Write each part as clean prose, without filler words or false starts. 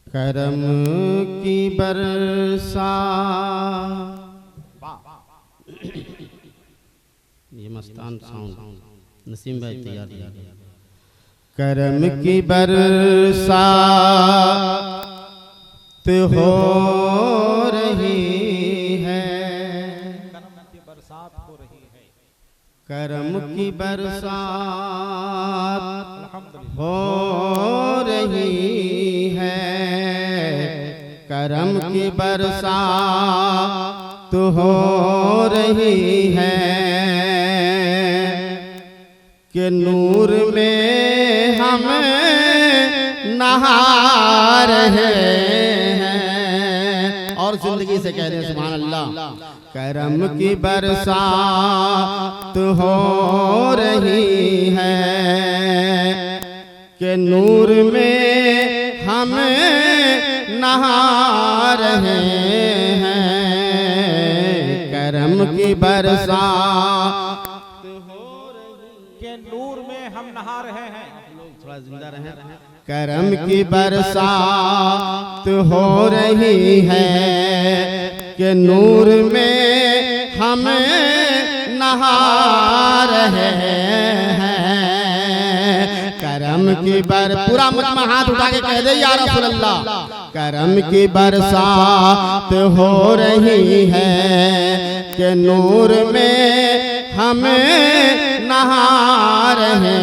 करम की बरसा। ये मस्तान साउंड नसीम भाई तैयार किया। करम की बरसात हो रही है, करम की बरसात हो रही है, करम की बरसात हो रही है, कि नूर में हम नहा रहे हैं। और जिंदगी से कह रहे हैं सुभान अल्लाह। करम की बरसात हो रही है, कि नूर में हम नहा रहे हैं, करम की बरसात के नूर में हम नहा रहे हैं। थोड़ा जिंदा रहें। करम की बरसात हो रही है, कि नूर में हम नहा रहे हैं, करम की पूरा मुजमा हाथ उठा के कह दे या रसूल अल्लाह। करम की बरसात हो रही है, कि नूर में हम नहा रहे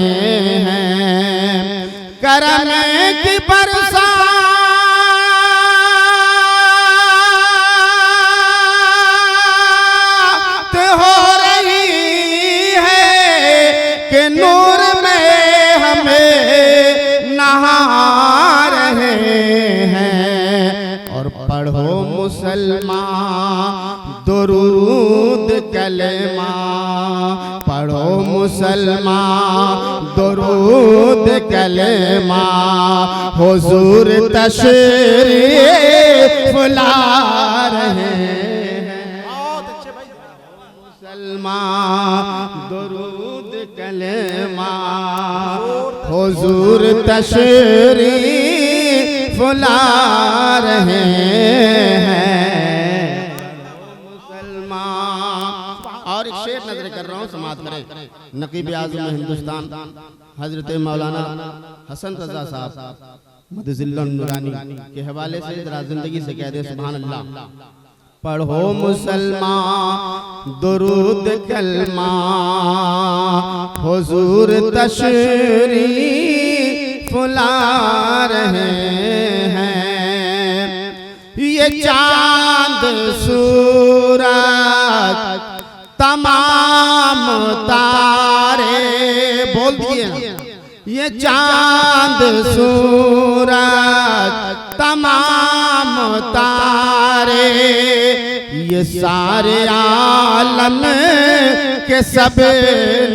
हैं, करम की बरसात हो रही है, कि नूर में हमें नहा रहे हैं। और पढ़ो मुसलमान दुरूद कलमा, पढ़ो मुसलमान दुरूद कलमा, हुजूर तशरीफ ला रहे हैं। बहुत अच्छे भाई। मुसलमान दुरूद कलमा, हुजूर तशरीफ ला रहे हैं। और एक शेर नजर कर रहा हूँ, समाज करें। नकीब आज़म हिंदुस्तान हजरत मौलाना हसन रजा साहब मदजिल्लुन नूरानी के हवाले से जरा जिंदगी से कह दे सुभान अल्लाह। पढ़ो मुसलमान दुरूद कलमा, हुजूर तशरीफ ला रहे हैं, ये चांद सूरज तमाम तारे, बोल दिए, ये चांद सूरज तमाम तारे, ये सारे आलम के सब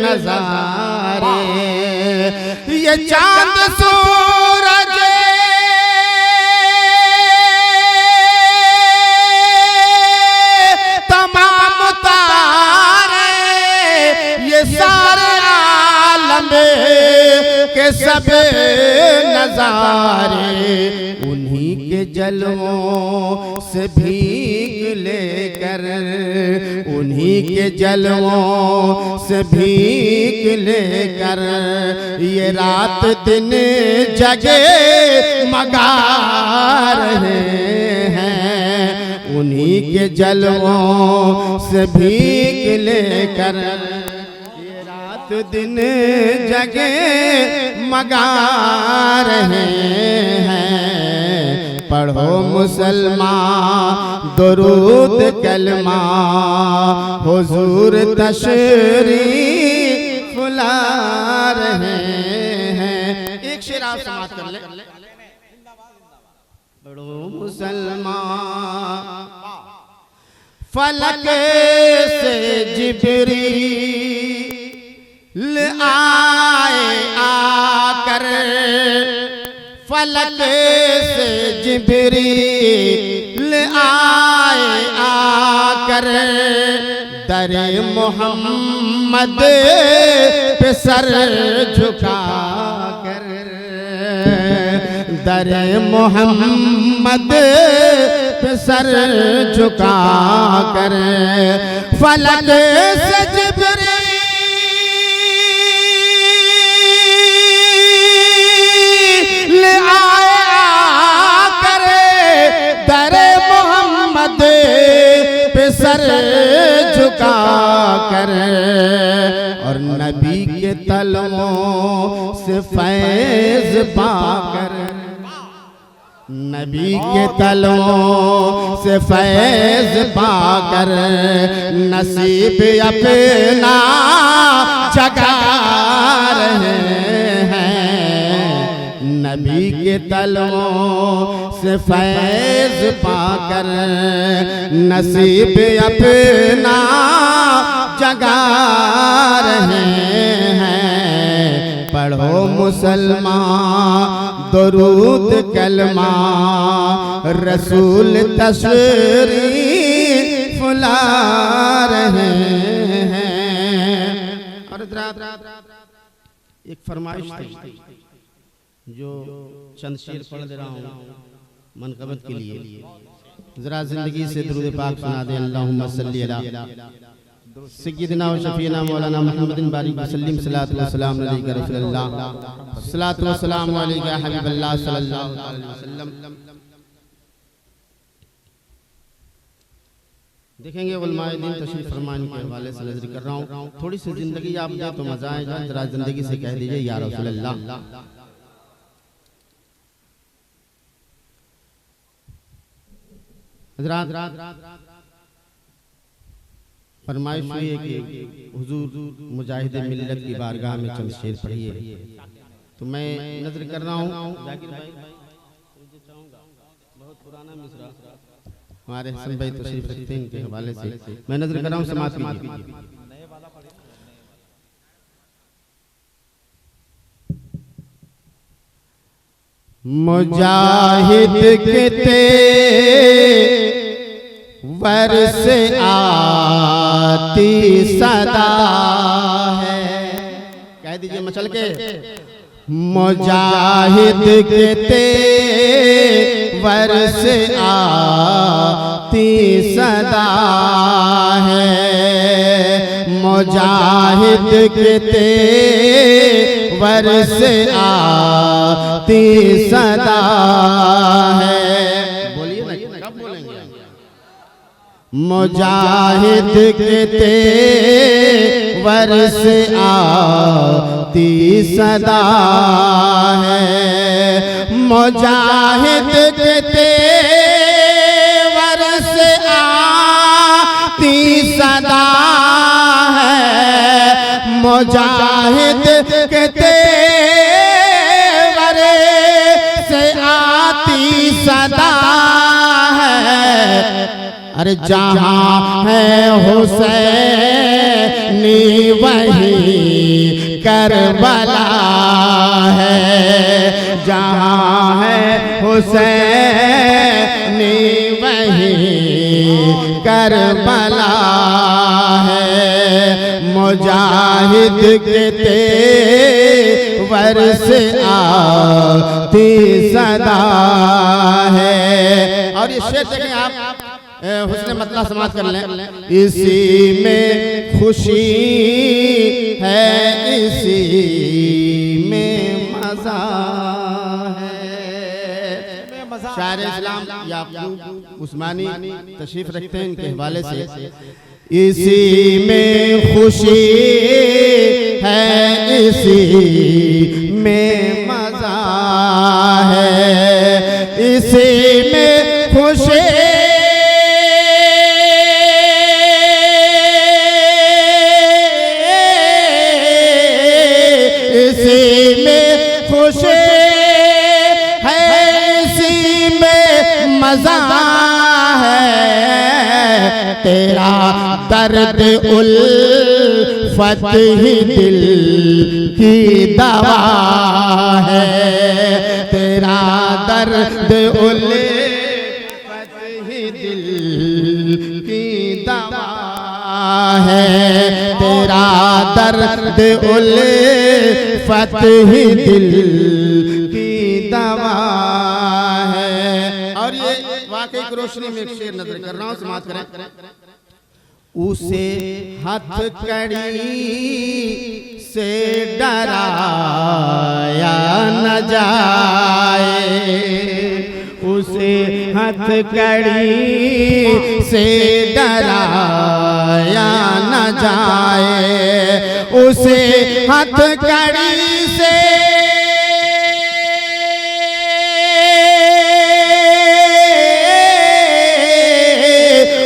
नजारे, ये चांद सूरज के सब नजारे, उन्हीं के जलवों से भीग लेकर, उन्हीं के जलवों से भीग लेकर, ये रात दिन जगे मगा रहे हैं, उन्हीं के जलवों से भीग लेकर, दिन जगे मगा रहे हैं। पढ़ो मुसलमान दुरूद कलमा, हुजूर तशरीफ ला रहे हैं। एक शेर आप समाप्त कर ले। पढ़ो मुसलमान फलक से जिब्रील आए आकर, फलक से जिब्रील आए आकर, दरे मोहम्मद पे सर झुका कर, दरे मोहम्मद पे सर झुका कर फलक से जिब्रील आया करे दरे मोहम्मद पे सर झुका कर और नबी के तलवों से फैज पाकर नबी के तलवों से फैज पाकर नसीब अपना जगा रहे हैं नबी के तलवों से फैज पाकर नसीब अपना जगा रहे हैं पढ़ो मुसलमान दरूद कलमा रसूल तशरीफ ला रहे हैं। और एक फरमाइश जो चंद शेर पढ़ दे रहा हूँ मनक़बत के लिए जरा जिंदगी से दुरूद पाक सुना दे अल्लाहुम्मा सल्ली अला सय्यिदना व शफीना मौलाना मुहम्मदिन बारिक वसल्लम सल्लल्लाहु अलैहि वसल्लम अलैका रसूलल्लाह सल्लल्लाहु वसल्लम अलैका हबीबल्लाह सल्लल्लाहु अलैहि वसल्लम। देखेंगे उलमाए दीन तशरीफ फरमाने के हवाले से नजर कर रहा हूँ थोड़ी सी जिंदगी आप दे तो मजा आएगा जरा जिंदगी से कह दीजिए या रसूलल्लाह। फरमाइश हुई है कि हुजूर मुजाहिद मिल्लत की बारगाह में चंद शेर पढ़िए तो मैं नजर कर रहा हूँ जाकिर भाई बहुत पुराना मिसरा हमारे हसन भाई तशरीफ रखते हैं इनके हवाले से मैं नजर कर रहा हूँ समाज कीजिए। मुजाहिद के तेवर से आती सदा है कह दीजिए मचल के मुजाहिद के तेवर से आती सदा है मुजाहिद के तेवर से आती सदा है। बोलिए ना कब बोलेंगे मुजाहिद के तेवर से आती सदा है मुजाहिद के तेवर से आती सदा है मुजाहिद के तेवर से आती सदा है। अरे जहाँ है हुसैनी वहीं करबला है जहाँ है हुसैनी वहीं करबला है मुजाहिद के तेवर से आती सदा है। और ये शेर देखें आप हुस्न मतलब समाप्त कर लें इसी में खुशी है इसी में मजा है। शायर इस्लाम याकूब उस्मानी तशरीफ रखते हैं इनके हवाले से इसी में खुशी है इसी में मजा है इसी में खुशी मजा है तेरा दर्द उल्फत ही दिल की दवा है तेरा दर्द उल्फत ही दिल की दवा है तेरा दर्द उल्फत ही दिल की दवा और ये वाकई की रोशनी में एक शेर नजर कर रहा हूँ, समाप्त करें। उसे हथकड़ी से डराया न जाए, उसे हथकड़ी से डराया न जाए, उसे हथकड़ी से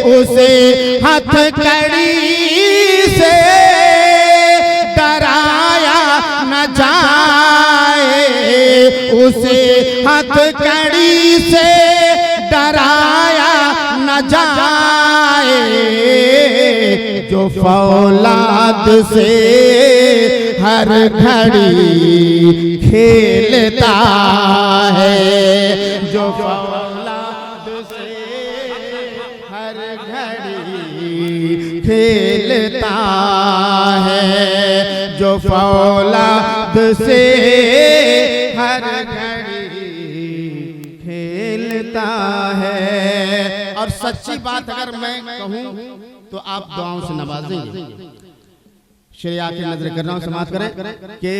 उसे हथकड़ी से डराया न जाए, उसे हथकड़ी से डराया न जाए, जो फौलाद से हर घड़ी खेलता है, जो फौलाद से हर घड़ी खेलता है, जो फौलाद से हर घड़ी खेलता है। और सच्ची बात अगर मैं कहूं तो आप दुआओं से नवाजेंगे। शेर आके नजर कर रहा हूं, समाप्त करें कि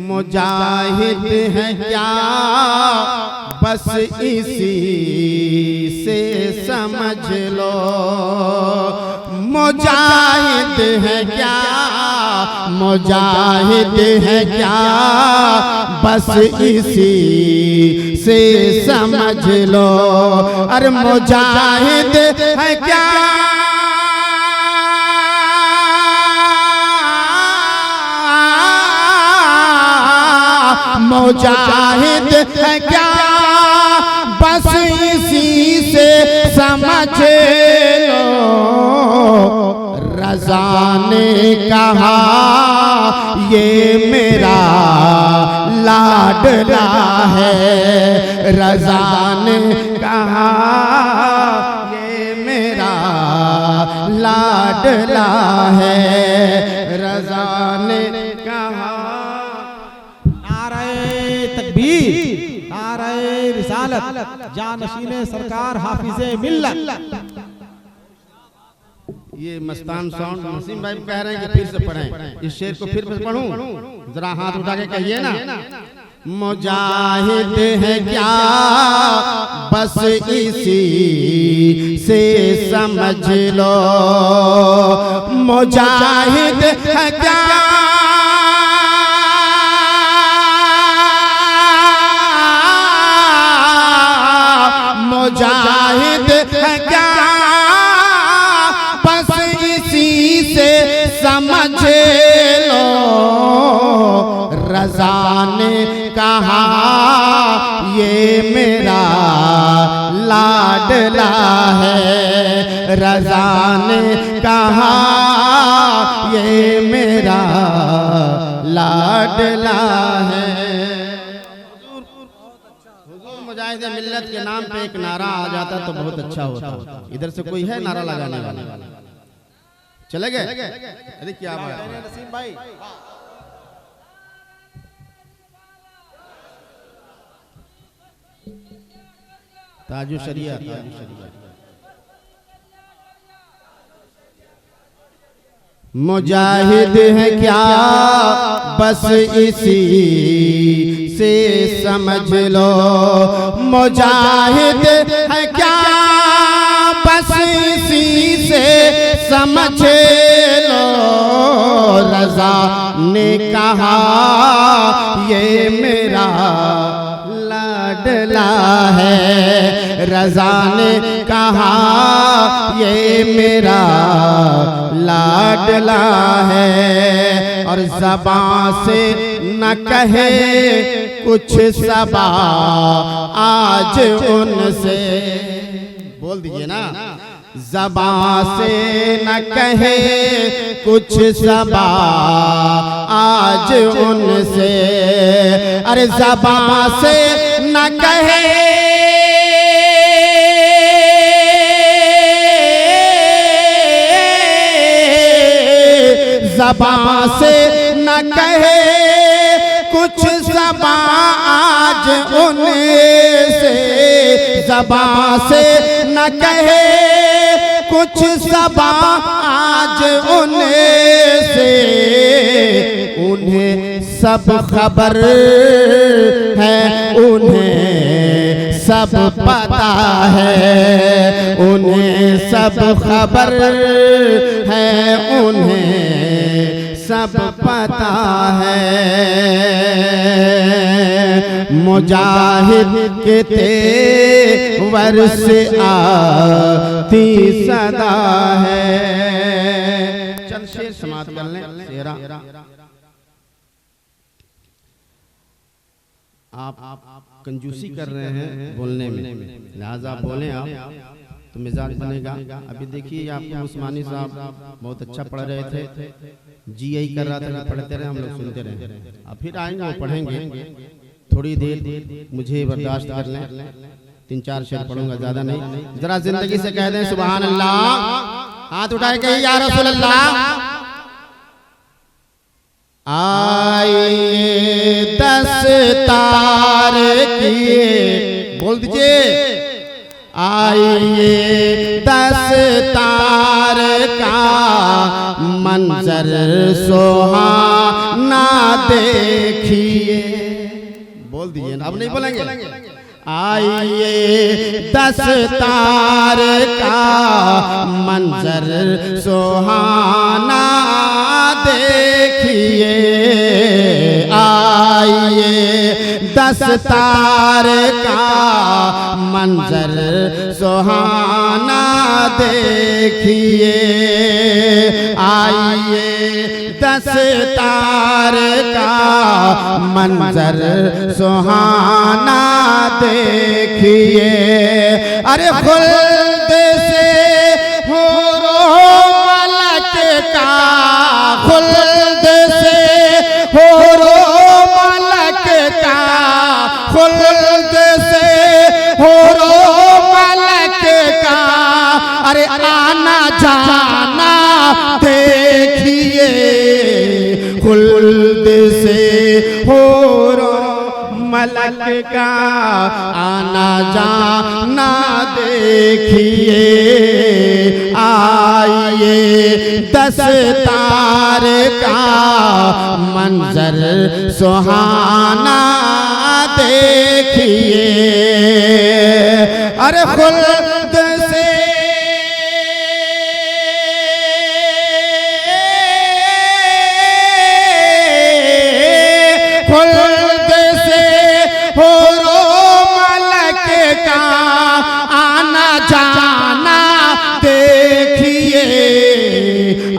मुजाहिद है क्या बस इसी से समझ लो, मुजाहिद है क्या, मुजाहिद है क्या बस इसी से समझ लो, अरे मुजाहिद है क्या, मुजाहिद है क्या बस इसी से समझ लो, रज़ा ने कहा ये मेरा लाडला है, रज़ा ने कहा ये मेरा लाडला है, रज़ा ने कहा। नारे रिसालत, जानशीने सरकार हाफिज़े मिल्लत। ये मस्तान साउंड नसीम भाई कह रहे हैं कि फिर से पढ़ें, इस शेर को फिर से पढ़ूं, जरा हाथ उठा के कहिए ना। मुजाहिद है क्या बस इसी से समझ लो, मुजाहिद है क्या, मुजाहिद है क्या बस इसी से समझ लो, रज़ा ने कहा ये मेरा लाडला है, रज़ा ने कहा ये मेरा लाडला है। मुजाहिद मिल्लत के नाम पे एक नारा आ जाता तो बहुत अच्छा होता। इधर से कोई है नारा लगाने वाला? चले गए? अरे क्या बात है नसीम भाई। ताजु शरिया, मुजाहिद है क्या बस इसी से समझ लो, मुजाहिद है क्या बस इसी से समझ लो, रज़ा ने कहा ये मेरा लाडला है, रज़ा ने कहा ये मेरा लाडला है, और ज़बां से न कहे कुछ सबा आज उनसे, बोल दीजिए ना, ज़बां से न कहे कुछ सबा आज उनसे, अरे ज़बां से न कहे ज़बां से न कहे कुछ सबा आज उनसे, ज़बां से न कहे कुछ ज़बां आज उनसे, उन्हें सब खबर है, उन्हें सब पता है, उन्हें सब खबर है, उन्हें सब पता है। मुजाहिद के तेवर से आती सदा है। चल शेर समाप्त कर लें। शेरा आप कंजूसी कर रहे हैं बोलने में, लिहाजा बोलें आप तो मिजाज बनेगा। अभी देखिए आपको उस्मानी साहब बहुत अच्छा पढ़ रहे थे, जी यही कर रहा था कि पढ़ते रहे, हम लोग सुनते रहे। अब फिर आएंगे वो पढ़ेंगे, थोड़ी देर मुझे बर्दाश्त कर लें, 3-4 शेर पढ़ूंगा, ज्यादा नहीं। जरा जिंदगी से कह दें सुभान अल्लाह, हाथ उठाए कहिए या रसूल अल्लाह। आइए दस्तार किए, बोल दीजिए, आइए दस्तार का मंजर सुहाना देखिए, बोल दीजिए ना, अब नहीं बोलेंगे। आइए दस्तार का मंजर सुहाना देखिए, आइए दस्तार का मंजर सुहाना देखिए, आइए दस्तार का मंजर सुहाना देखिए। अरे खुल्द से हुरो मलक का, खुल्द से हुरो मलक का, खुल्द से हुरो मलक का, अरे आना जाना देखिए, खुल्द से हुरो मलक का आना जाना देखिए, आइए दस्तार का मंजर सुहाना देखिए। अरे खुल्द से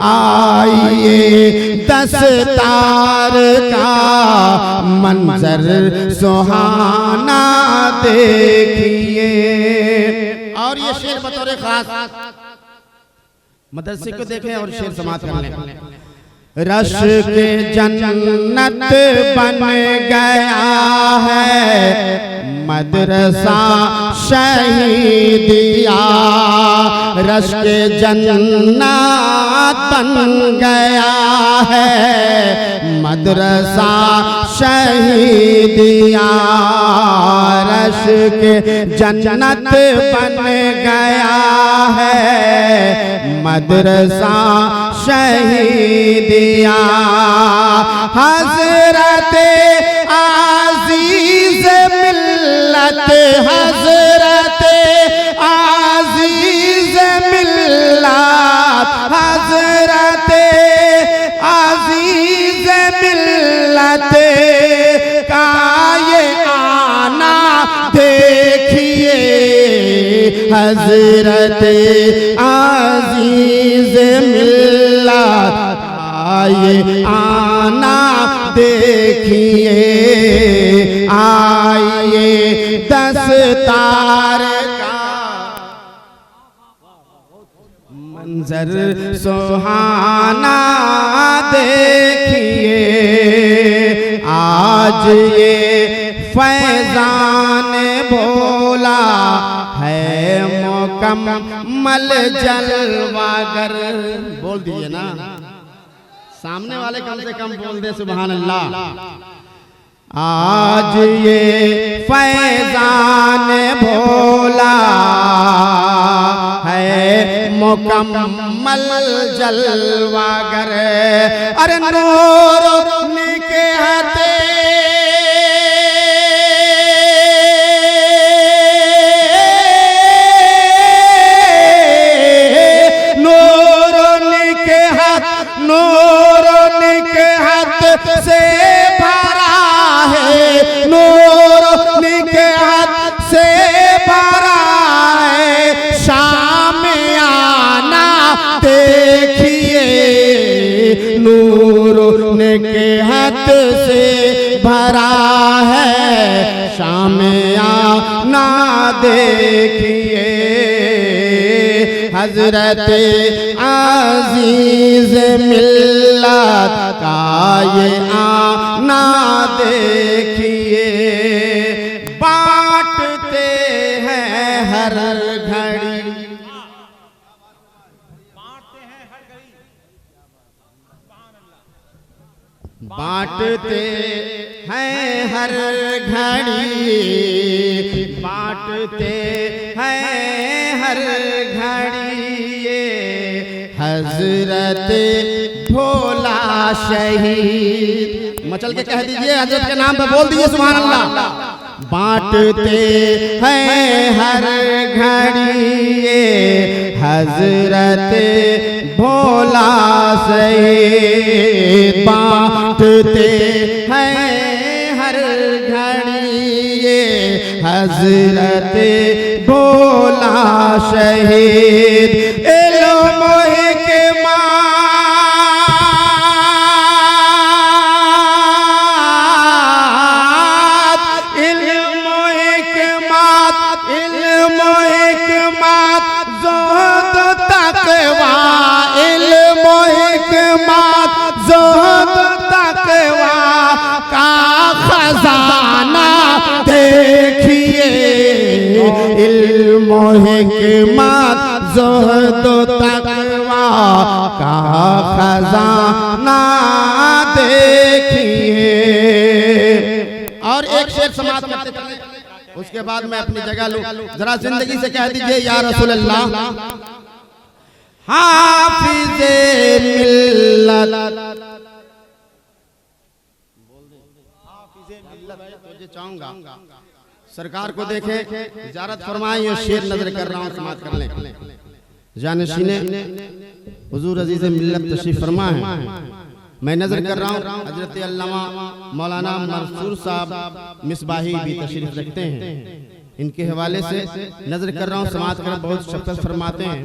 आइए दस्तार का मंजर सुहाना देखिए। और ये शेर बतौर खास मदरसे को देखें और शेर समाप्त कर लें। रश के जन्नत बन गया है मदरसा शहीदिया, रश के जन्नत बन गया है मदरसा शहीदिया, रश के जन्नत बन गया है मदरसा शहीदिया। हज़रत आज़ीज़ मिल्लत, हज़रत आज़ीज़ मिल्लत, हज़रत आज़ीज़ मिल्लत का ये आना देखिए, हज़रत आज़ीज़ मिल्लत आए आना देखिए, आइए दस्तार का मंजर सुहाना देखिए। आज ये फैजान बोला है मुकम्मल जलवागर, बोल दीजिए ना, सामने वाले कम से कम बोल दे सुभान अल्लाह। आज ये फैजान भोला मुकम्मल जलवागर, अरे नूर निकहते नूर निकहत से भरा है, नूर निकहत से भरा है, शामियाना देखिए, नूर निकहत से भरा है, शामियाना देखिए। हजरत अजीज मिल्लत का ये आना देखिए, बांटते हैं हर घड़ी, बांटते हैं हर घड़ी, बांटते हैं हर घड़ी। ये हजरत भोला शहीद, मचल के कह दीजिए, हजरत के नाम पे बोल दीजिए सुभान अल्लाह। बांटते हैं हर घड़ी ये हजरत भोला शहीद, बांटते हैं हर घड़ी ये हजरत भोला शहीद। इल्म हिकमत, इल्म हिकमत, इल्म हिकमत, ज़ुहद तक़वा, इल्म हिकमत, ज़ुहद तक़वा का खजाना देखिए, इल्म हिकमत, ज़ुहद तक़वा का खजाना देखिए। और एक शेर समाप्त करते चले, उसके बाद मैं अपनी जगह लूं। जरा जिंदगी से कह दीजिए या रसूल अल्लाह, हाफिज़े मिल्लत। मुझे चाहूंगा सरकार को देखें, इजारत फरमाएं, और शेर नजर कर रहा हूं, समाप्त कर लें। जानशीने हुजूर अजीज़ मिल्लत तशरीफ फरमा है, मैं नजर कर रहा हूँ हजरत अल्लामा मौलाना मंसूर साहब मिसबाही भी तशरीफ रखते हैं, इनके हवाले से नजर कर रहा हूँ, समाज कर बहुत शफ़क़त फरमाते हैं।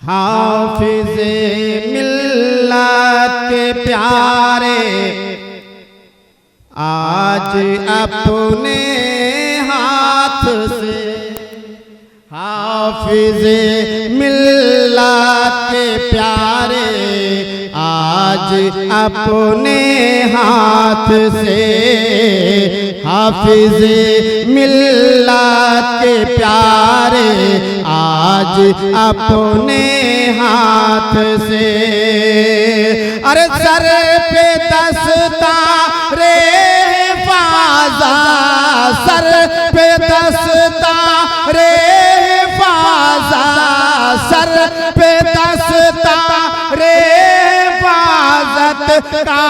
हाफिज़े मिल्लत के प्यारे आज अपने हाथ से, हाफिज़े मिल्लत के प्यारे आज अपने हाथ से, हाफिज़े मिल्लत के प्यारे आज अपने हाथ से। अरे सर पे दस्तारे हिफ़ाज़ा, सर पे दस्तारे हिफ़ाज़ा, सर पे दस्तारे हिफ़ाज़त का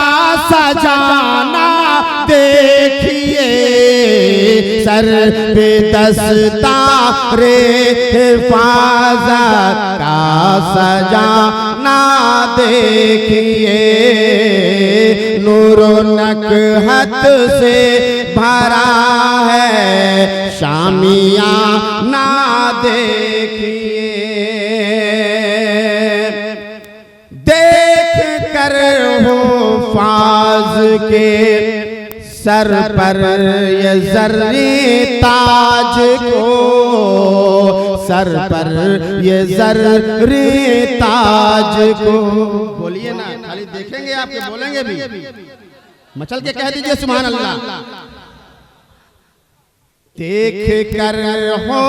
सजाना देखिए, सर पे दस्तारे हिफ़ाज़त का सजाना देखिए, नूरो नकहत से भरा है, शामियाना देखिए। देख कर हो फाज के सर पर ये ज़र्री ताज को, सर पर ये ज़र्री ताज को। बोलिए ना, खाली देखेंगे आपके, बोलेंगे भी, मचल के कह दीजिए सुभान अल्लाह। देख कर हो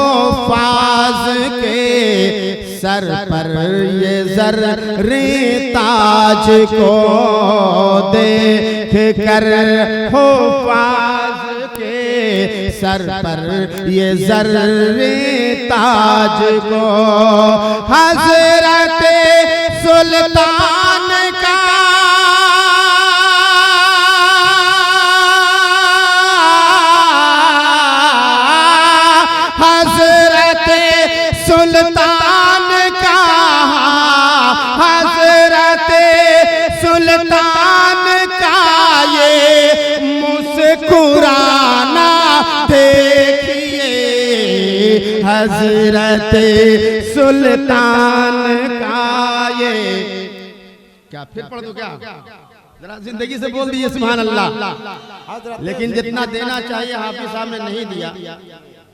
फाज के सर पर ये ज़र्री ताज को, देख कर हो फाज के सर पर ये ज़र्री ताज को हजरत सुल्तान का हजरत सुल्तान का हजरत सुल्तान का ये मुस्कुराना देखिए हजरत सुल्तान का ये। क्या फिर पढ़ दो क्या? जरा जिंदगी से बोल दीजिए सुभान अल्लाह। लेकिन जितना देना चाहिए हाफिज साहब ने नहीं दिया।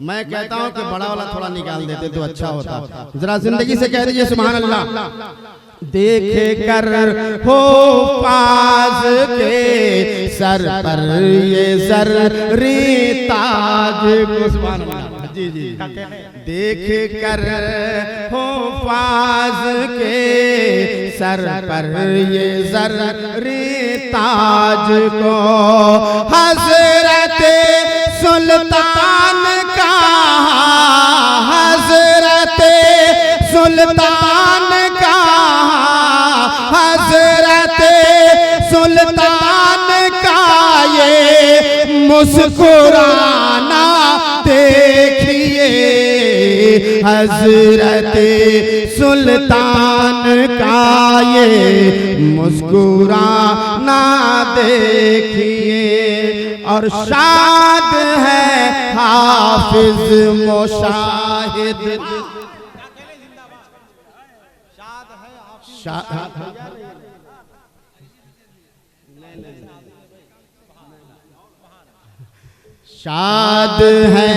मैं कहता हूं कि बड़ा वाला थोड़ा निकाल देते तो अच्छा होता। जरा जिंदगी से कह दीजिए सुभान अल्लाह। देख कर हो पास के सर पर ये ज़र्री ताज को सुभान अल्लाह। जी जी देख कर हो पास के सर पर ये ज़र्री ताज को हजरत सुल्तान का हजरत सुल्तान का हजरत सुल्तान का ये मुस्कुराना देखिए हजरत सुल्तान का ये मुस्कुराना देखिए। और शाद है हाफिज मुशाहिद शाद है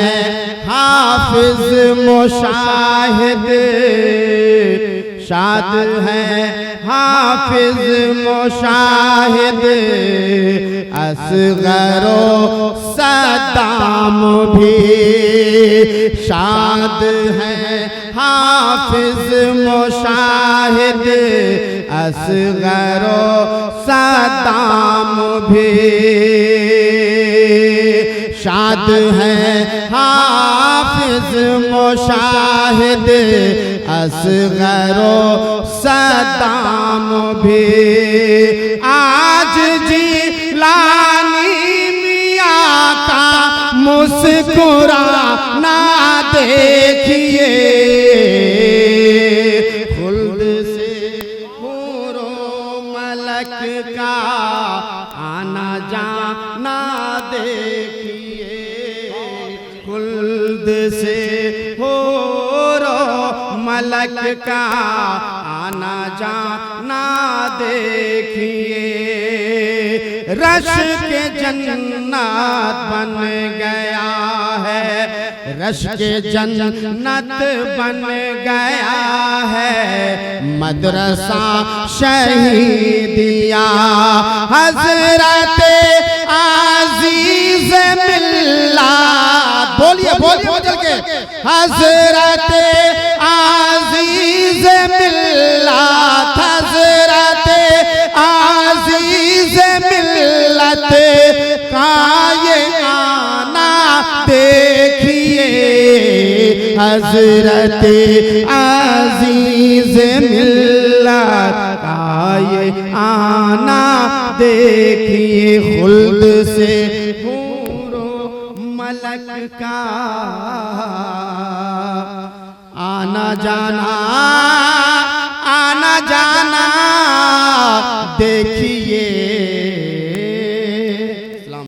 हाफिज मुशाहिद शाद है हाफिज मुशाहिद असगरो सद्दाम भी शाद है हाफिज मुशाहिद असगरो सद्दाम भी शाद है हाफिज मुशाहिद असगरो सद्दाम भी। आज जिलानी मियाँ का मुस्कुराना देखिए खुल्द से हूरो मलक का आना जाना देखिए खुल्द से हूरो मलक का आना जाना देखिए। रश के जन्नत बन गया है रश के जन्नत बन गया है मदरसा शहीदिया हजरत आजीज मिल्लत बोलिए बोलिए बोल के हजरत आजीज मिल्लत हजरत आजीज मिल्लत का ये आना देखिए हजरत आजीज मिल्लत का ये आना देखिए खुल्द से हूरो मलक का आना जाना देखिए